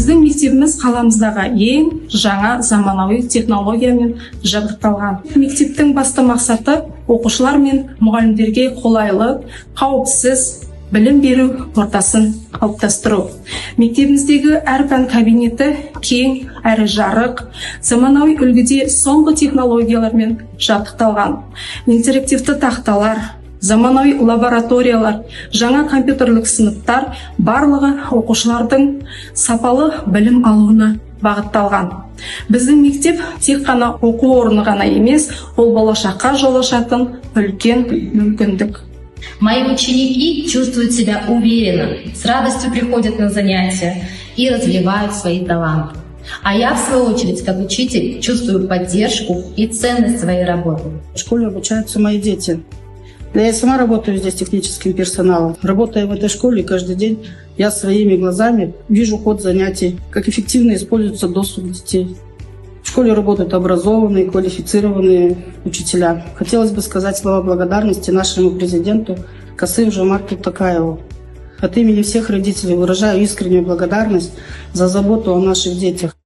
Біздің мектебіміз қаламыздағы ең жаңа заманауи технологиямен жабдықталған. Мектептің басты мақсаты оқушылар мен мұғалімдерге қолайлы, қауіпсіз білім беру ортасын қалыптастыру. Мектебіміздегі әр пән кабинеті кең әрі жарық, заманауи үлгіде соңғы технологиялармен жабдықталған. Интерактивті тақталар, заманауи лабораториялар, жаңа компьютерлік сыныптар барлығы оқушылардың сапалы білім алуына бағытталған. Біздің мектеп тек қана оқу орны ғана емес, ол болашаққа жол ашатын үлкен мүмкіндік. Мои ученики чувствуют себя уверенно, с радостью приходят на занятия и развивают свои таланты. А я, в свою очередь, как учитель, чувствую поддержку и ценность своей работы. В школе обучаются мои дети. Я сама работаю здесь техническим персоналом. Работая в этой школе, каждый день я своими глазами вижу ход занятий, как эффективно используется доступ детей. В школе работают образованные, квалифицированные учителя. Хотелось бы сказать слова благодарности нашему президенту Касым-Жомарту Токаеву. От имени всех родителей выражаю искреннюю благодарность за заботу о наших детях.